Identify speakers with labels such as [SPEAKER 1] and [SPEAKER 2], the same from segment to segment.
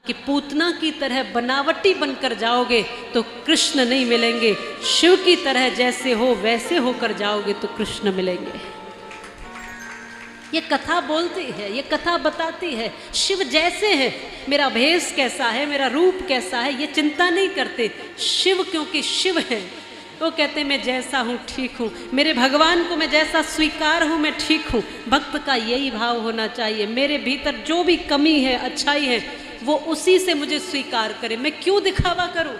[SPEAKER 1] कि पूतना की तरह बनावटी बनकर जाओगे तो कृष्ण नहीं मिलेंगे, शिव की तरह जैसे हो वैसे होकर जाओगे तो कृष्ण मिलेंगे। ये कथा बोलती है, ये कथा बताती है शिव जैसे है, मेरा भेष कैसा है, मेरा रूप कैसा है, ये चिंता नहीं करते। शिव क्योंकि शिव है, वो कहते मैं जैसा हूँ ठीक हूँ, मेरे भगवान को मैं जैसा स्वीकार हूँ मैं ठीक हूँ। भक्त का यही भाव होना चाहिए, मेरे भीतर जो भी कमी है अच्छाई है वो उसी से मुझे स्वीकार करे। मैं क्यों दिखावा करूँ,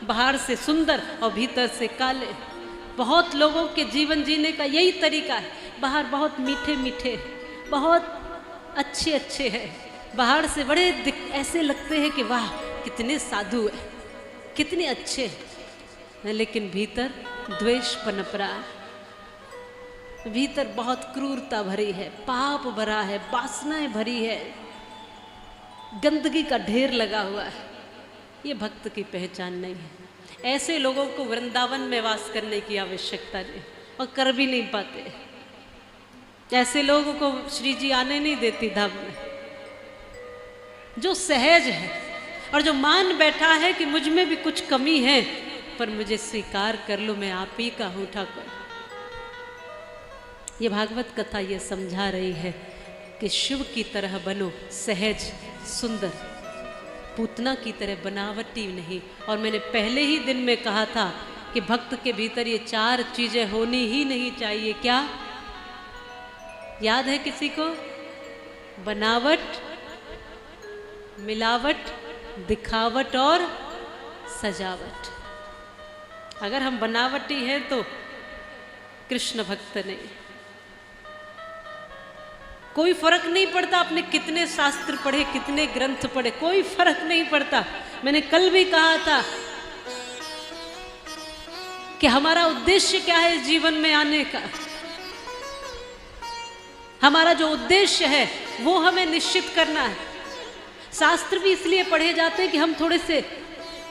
[SPEAKER 1] बाहर से सुंदर और भीतर से काले। बहुत लोगों के जीवन जीने का यही तरीका है, बाहर बहुत मीठे मीठे, बहुत अच्छे अच्छे हैं, बाहर से बड़े ऐसे लगते हैं कि वाह कितने साधु है, कितने अच्छे हैं, लेकिन भीतर द्वेष पनप रहा है, भीतर बहुत क्रूरता भरी है, पाप भरा है, वासनाएं भरी है, गंदगी का ढेर लगा हुआ है। ये भक्त की पहचान नहीं है। ऐसे लोगों को वृंदावन में वास करने की आवश्यकता नहीं, और कर भी नहीं पाते। ऐसे लोगों को श्री जी आने नहीं देती धाम में। जो सहज है और जो मान बैठा है कि मुझ में भी कुछ कमी है, पर मुझे स्वीकार कर लो, मैं आप ही का हूँ ठाकुर। ये भागवत कथा ये समझा रही है कि शिव की तरह बनो, सहज सुंदर, पूतना की तरह बनावटी नहीं। और मैंने पहले ही दिन में कहा था कि भक्त के भीतर ये 4 चीजें होनी ही नहीं चाहिए। क्या याद है किसी को? बनावट, मिलावट, दिखावट और सजावट। अगर हम बनावटी हैं तो कृष्ण भक्त नहीं। कोई फर्क नहीं पड़ता आपने कितने शास्त्र पढ़े, कितने ग्रंथ पढ़े, कोई फर्क नहीं पड़ता। मैंने कल भी कहा था कि हमारा उद्देश्य क्या है जीवन में आने का। हमारा जो उद्देश्य है वो हमें निश्चित करना है। शास्त्र भी इसलिए पढ़े जाते हैं कि हम थोड़े से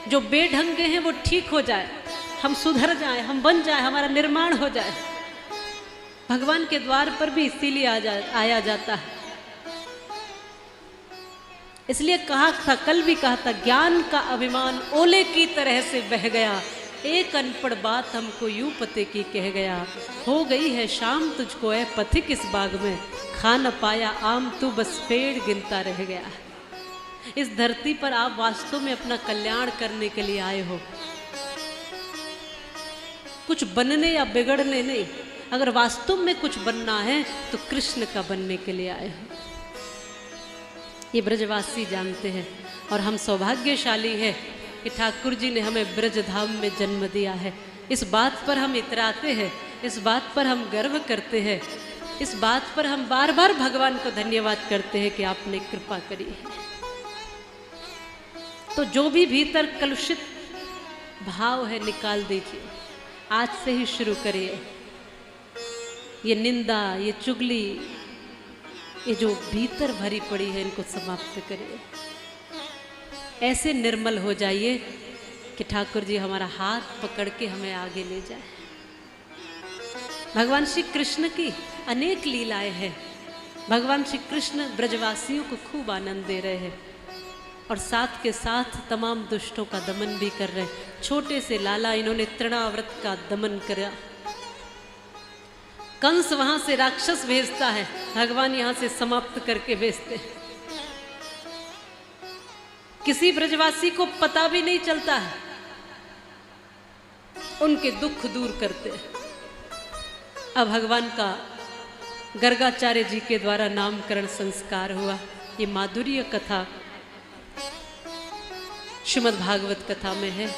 [SPEAKER 1] जो बेढंगे हैं वो ठीक हो जाए, हम सुधर जाएं, हम बन जाएं, हमारा निर्माण हो जाए। भगवान के द्वार पर भी इसीलिए आया जाता है। इसलिए कहा था, कल भी कहा था, ज्ञान का अभिमान ओले की तरह से बह गया, एक अनपढ़ बात हमको यूं पते की कह गया। हो गई है शाम तुझको ए पथिक इस बाग में, खा न पाया आम तू बस पेड़ गिनता रह गया। इस धरती पर आप वास्तव में अपना कल्याण करने के लिए आए हो, कुछ बनने या बिगड़ने नहीं। अगर वास्तव में कुछ बनना है तो कृष्ण का बनने के लिए आए हो। ये ब्रजवासी जानते हैं, और हम सौभाग्यशाली हैं कि ठाकुर जी ने हमें ब्रज धाम में जन्म दिया है। इस बात पर हम इतराते हैं, इस बात पर हम गर्व करते हैं, इस बात पर हम बार बार भगवान को धन्यवाद करते हैं कि आपने कृपा करी है। तो जो भी भीतर कलुषित भाव है निकाल दीजिए, आज से ही शुरू करिए। ये निंदा, ये चुगली, ये जो भीतर भरी पड़ी है, इनको समाप्त करिए। ऐसे निर्मल हो जाइए कि ठाकुर जी हमारा हाथ पकड़ के हमें आगे ले जाए। भगवान श्री कृष्ण की अनेक लीलाएं हैं। भगवान श्री कृष्ण ब्रजवासियों को खूब आनंद दे रहे हैं, और साथ के साथ तमाम दुष्टों का दमन भी कर रहे हैं। छोटे से लाला इन्होंने तृणाव्रत का दमन करा। कंस वहां से राक्षस भेजता है, भगवान यहां से समाप्त करके भेजते हैं। किसी ब्रजवासी को पता भी नहीं चलता है, उनके दुख दूर करते हैं। अब भगवान का गर्गाचार्य जी के द्वारा नामकरण संस्कार हुआ। ये माधुर्य कथा श्रीमद् भागवत कथा में है,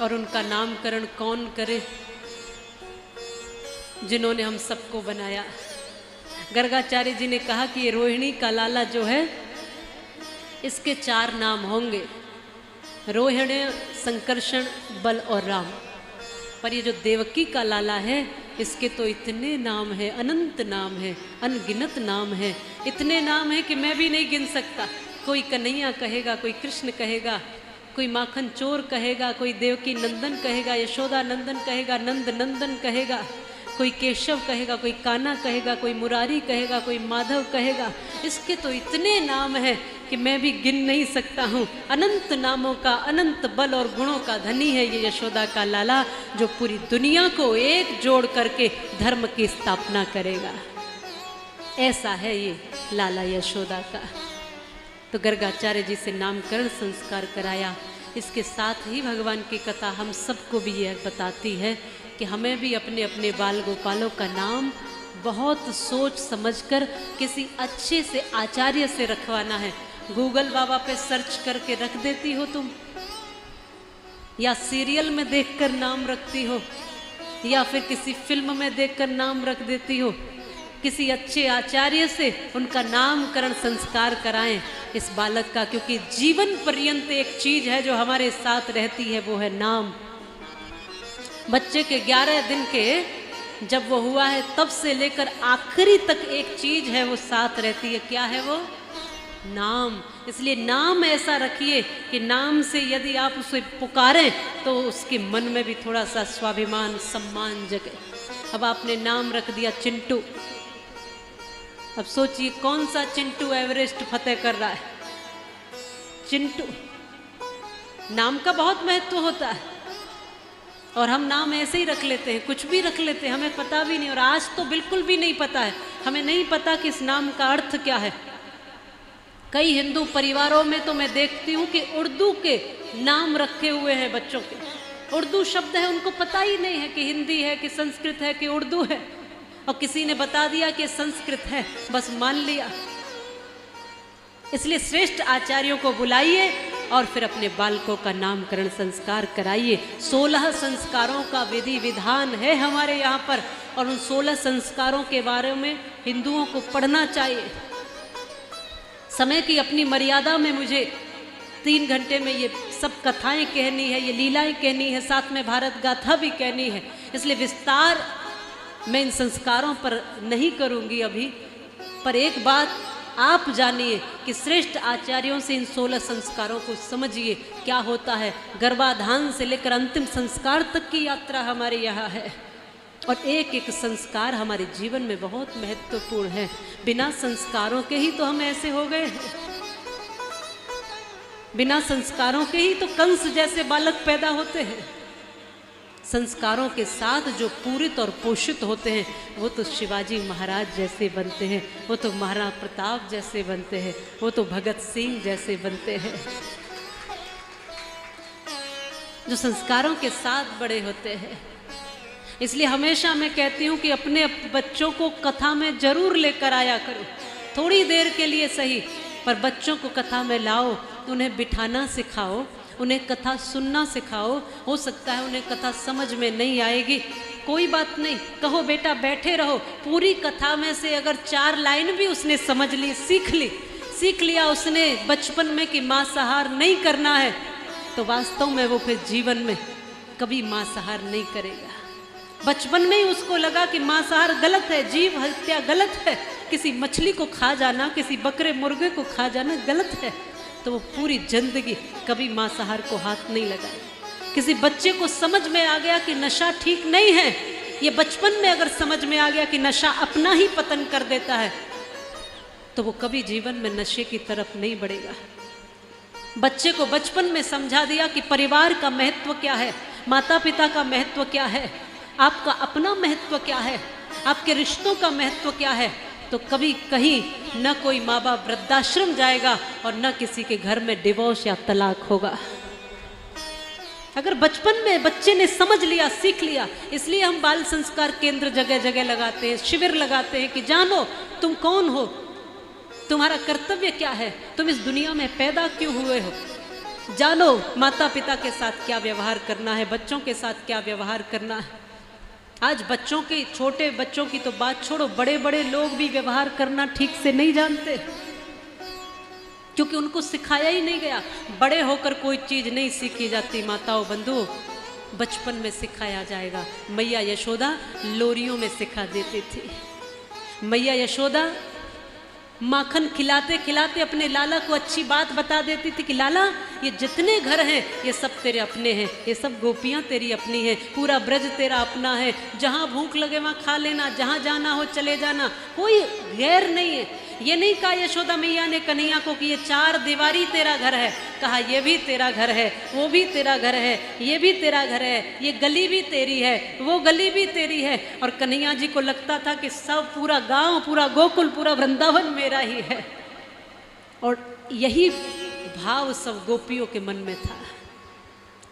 [SPEAKER 1] और उनका नामकरण कौन करे, जिन्होंने हम सबको बनाया। गर्गाचार्य जी ने कहा कि ये रोहिणी का लाला जो है, इसके 4 नाम होंगे, रोहिणी, संकर्षण, बल और राम। पर ये जो देवकी का लाला है, इसके तो इतने नाम है, अनंत नाम है, अनगिनत नाम है, इतने नाम है कि मैं भी नहीं गिन सकता। कोई कन्हैया कहेगा, कोई कृष्ण कहेगा, कोई माखन चोर कहेगा, कोई देवकी नंदन कहेगा, यशोदा नंदन कहेगा, नंद नंदन कहेगा, कोई केशव कहेगा, कोई कान्हा कहेगा, कोई मुरारी कहेगा, कोई माधव कहेगा। इसके तो इतने नाम हैं कि मैं भी गिन नहीं सकता हूँ। अनंत नामों का, अनंत बल और गुणों का धनी है ये यशोदा का लाला, जो पूरी दुनिया को एक जोड़ करके धर्म की स्थापना करेगा। ऐसा है ये लाला यशोदा का। तो गर्गाचार्य जी से नामकरण संस्कार कराया। इसके साथ ही भगवान की कथा हम सबको भी यह बताती है कि हमें भी अपने अपने बाल गोपालों का नाम बहुत सोच समझकर किसी अच्छे से आचार्य से रखवाना है। गूगल बाबा पे सर्च करके रख देती हो तुम, या सीरियल में देखकर नाम रखती हो, या फिर किसी फिल्म में देखकर नाम रख देती हो। किसी अच्छे आचार्य से उनका नामकरण संस्कार कराएं इस बालक का, क्योंकि जीवन पर्यंत एक चीज है जो हमारे साथ रहती है, वो है नाम। बच्चे के 11 दिन के जब वो हुआ है तब से लेकर आखिरी तक एक चीज है वो साथ रहती है। क्या है वो? नाम। इसलिए नाम ऐसा रखिए कि नाम से यदि आप उसे पुकारें तो उसके मन में भी थोड़ा सा स्वाभिमान, सम्मान जगे। अब आपने नाम रख दिया चिंटू। अब सोचिए कौन सा चिंटू एवरेस्ट फतेह कर रहा है? चिंटू। नाम का बहुत महत्व होता है और हम नाम ऐसे ही रख लेते हैं, कुछ भी रख लेते हैं, हमें पता भी नहीं। और आज तो बिल्कुल भी नहीं पता है, हमें नहीं पता कि इस नाम का अर्थ क्या है। कई हिंदू परिवारों में तो मैं देखती हूँ कि उर्दू के नाम रखे हुए हैं बच्चों के। उर्दू शब्द है, उनको पता ही नहीं है कि हिंदी है कि संस्कृत है कि उर्दू है, और किसी ने बता दिया कि संस्कृत है, बस मान लिया। इसलिए श्रेष्ठ आचार्यों को बुलाइए और फिर अपने बालकों का नामकरण संस्कार कराइए। 16 संस्कारों का विधि विधान है हमारे यहाँ पर, और उन 16 संस्कारों के बारे में हिंदुओं को पढ़ना चाहिए। समय की अपनी मर्यादा में मुझे 3 घंटे में ये सब कथाएं कहनी है, ये लीलाएं कहनी है, साथ में भारत गाथा भी कहनी है। इसलिए विस्तार मैं इन संस्कारों पर नहीं करूँगी अभी। पर एक बात आप जानिए कि श्रेष्ठ आचार्यों से इन 16 संस्कारों को समझिए क्या होता है। गर्भाधान से लेकर अंतिम संस्कार तक की यात्रा हमारे यहाँ है, और एक एक संस्कार हमारे जीवन में बहुत महत्वपूर्ण है। बिना संस्कारों के ही तो हम ऐसे हो गए हैं, बिना संस्कारों के ही तो कंस जैसे बालक पैदा होते हैं। संस्कारों के साथ जो पूरित और पोषित होते हैं वो तो शिवाजी महाराज जैसे बनते हैं, वो तो महाराणा प्रताप जैसे बनते हैं, वो तो भगत सिंह जैसे बनते हैं, जो संस्कारों के साथ बड़े होते हैं। इसलिए हमेशा मैं कहती हूँ कि अपने बच्चों को कथा में जरूर लेकर आया करो, थोड़ी देर के लिए सही, पर बच्चों को कथा में लाओ, उन्हें बिठाना सिखाओ, उन्हें कथा सुनना सिखाओ। हो सकता है उन्हें कथा समझ में नहीं आएगी, कोई बात नहीं, कहो बेटा बैठे रहो। पूरी कथा में से अगर 4 लाइन भी उसने समझ ली, सीख लिया उसने बचपन में कि मांसाहार नहीं करना है, तो वास्तव में वो फिर जीवन में कभी मांसाहार नहीं करेगा। बचपन में ही उसको लगा कि मांसाहार गलत है, जीव हत्या गलत है, किसी मछली को खा जाना, किसी बकरे मुर्गे को खा जाना गलत है, तो वो पूरी जिंदगी कभी मांसाहार को हाथ नहीं लगाए। किसी बच्चे को समझ में आ गया कि नशा ठीक नहीं है, ये बचपन में अगर समझ में आ गया कि नशा अपना ही पतन कर देता है, तो वो कभी जीवन में नशे की तरफ नहीं बढ़ेगा। बच्चे को बचपन में समझा दिया कि परिवार का महत्व क्या है, माता पिता का महत्व क्या है, आपका अपना महत्व क्या है, आपके रिश्तों का महत्व क्या है, तो कभी कहीं न कोई माँ बाप वृद्धाश्रम जाएगा और न किसी के घर में डिवोर्स या तलाक होगा। अगर बचपन में बच्चे ने समझ लिया, सीख लिया। इसलिए हम बाल संस्कार केंद्र जगह जगह लगाते हैं, शिविर लगाते हैं कि जानो तुम कौन हो, तुम्हारा कर्तव्य क्या है, तुम इस दुनिया में पैदा क्यों हुए हो, जानो माता पिता के साथ क्या व्यवहार करना है, बच्चों के साथ क्या व्यवहार करना है। आज बच्चों की, छोटे बच्चों की तो बात छोड़ो, बड़े बड़े लोग भी व्यवहार करना ठीक से नहीं जानते, क्योंकि उनको सिखाया ही नहीं गया। बड़े होकर कोई चीज़ नहीं सीखी जाती माताओं बंधुओं, बचपन में सिखाया जाएगा। मैया यशोदा लोरियों में सिखा देती थी। मैया यशोदा माखन खिलाते खिलाते अपने लाला को अच्छी बात बता देती थी कि लाला ये जितने घर हैं ये सब तेरे अपने हैं, ये सब गोपियाँ तेरी अपनी हैं, पूरा ब्रज तेरा अपना है, जहाँ भूख लगे वहाँ खा लेना, जहाँ जाना हो चले जाना, कोई गैर नहीं है। ये नहीं कहा यशोदा मैया ने कन्हैया को कि ये चार दीवारी तेरा घर है, कहा ये भी तेरा घर है, वो भी तेरा घर है, ये भी तेरा घर है, ये गली भी तेरी है, वो गली भी तेरी है। और कन्हैया जी को लगता था कि सब पूरा गांव, पूरा गोकुल, पूरा वृंदावन मेरा ही है। और यही भाव सब गोपियों के मन में था,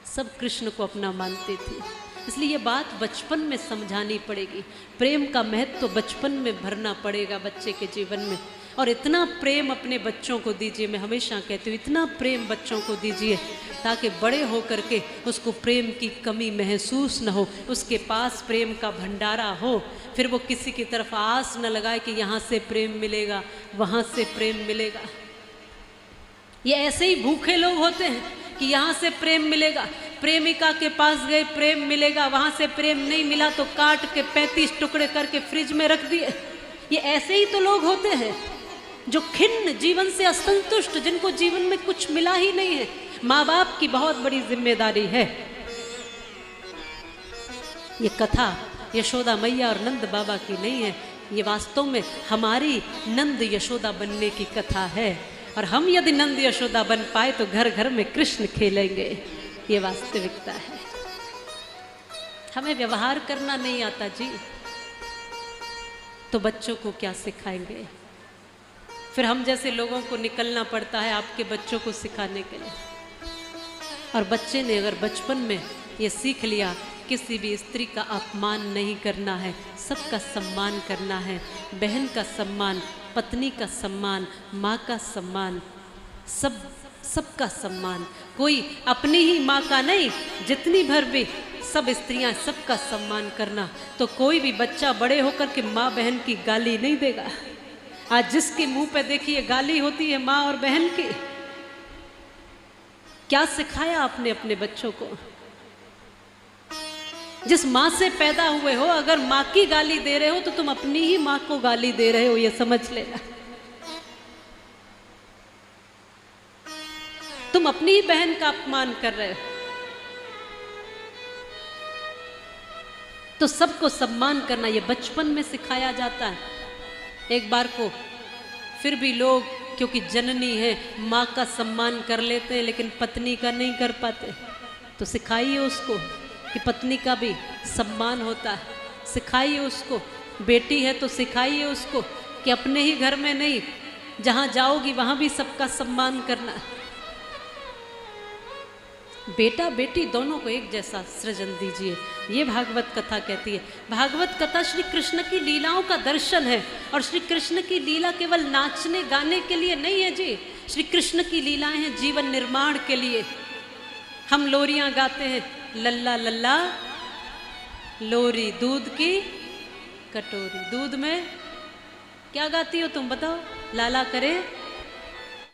[SPEAKER 1] सब कृष्ण को अपना मानती थी। इसलिए ये बात बचपन में समझानी पड़ेगी, प्रेम का महत्व तो बचपन में भरना पड़ेगा बच्चे के जीवन में। और इतना प्रेम अपने बच्चों को दीजिए, मैं हमेशा कहती हूँ इतना प्रेम बच्चों को दीजिए ताकि बड़े हो करके उसको प्रेम की कमी महसूस न हो, उसके पास प्रेम का भंडारा हो, फिर वो किसी की तरफ आस न लगाए कि यहाँ से प्रेम मिलेगा, वहाँ से प्रेम मिलेगा। ये ऐसे ही भूखे लोग होते हैं कि यहाँ से प्रेम मिलेगा, प्रेमिका के पास गए प्रेम मिलेगा, वहाँ से प्रेम नहीं मिला तो काट के 35 टुकड़े करके फ्रिज में रख दिए। ये ऐसे ही तो लोग होते हैं जो खिन्न, जीवन से असंतुष्ट, जिनको जीवन में कुछ मिला ही नहीं है। माँ बाप की बहुत बड़ी जिम्मेदारी है। ये कथा यशोदा मैया और नंद बाबा की नहीं है, ये वास्तव में हमारी नंद यशोदा बनने की कथा है। और हम यदि नंद यशोदा बन पाए तो घर घर में कृष्ण खेलेंगे, ये वास्तविकता है। हमें व्यवहार करना नहीं आता जी, तो बच्चों को क्या सिखाएंगे? फिर हम जैसे लोगों को निकलना पड़ता है आपके बच्चों को सिखाने के लिए। और बच्चे ने अगर बचपन में ये सीख लिया, किसी भी स्त्री का अपमान नहीं करना है, सबका सम्मान करना है, बहन का सम्मान, पत्नी का सम्मान, माँ का सम्मान, सबका सम्मान, कोई अपनी ही माँ का नहीं, जितनी भर भी सब स्त्रियां, सबका सम्मान करना, तो कोई भी बच्चा बड़े होकर के माँ बहन की गाली नहीं देगा। आज जिसके मुंह पे देखिए गाली होती है माँ और बहन की, क्या सिखाया आपने अपने बच्चों को? जिस माँ से पैदा हुए हो, अगर माँ की गाली दे रहे हो तो तुम अपनी ही माँ को गाली दे रहे हो, ये समझ लेना। तुम अपनी ही बहन का अपमान कर रहे हो। तो सबको सम्मान करना ये बचपन में सिखाया जाता है। एक बार को फिर भी लोग क्योंकि जननी है, माँ का सम्मान कर लेते हैं, लेकिन पत्नी का नहीं कर पाते। तो सिखाइए उसको कि पत्नी का भी सम्मान होता है, सिखाइए उसको। बेटी है तो सिखाइए उसको कि अपने ही घर में नहीं, जहाँ जाओगी वहाँ भी सबका सम्मान करना। बेटा बेटी दोनों को एक जैसा सृजन दीजिए, ये भागवत कथा कहती है। भागवत कथा श्री कृष्ण की लीलाओं का दर्शन है। और श्री कृष्ण की लीला केवल नाचने गाने के लिए नहीं है जी, श्री कृष्ण की लीलाएं हैं जीवन निर्माण के लिए। हम लोरियां गाते हैं, लल्ला लल्ला लोरी दूध की कटोरी। दूध में क्या गाती हो तुम बताओ? लाला करे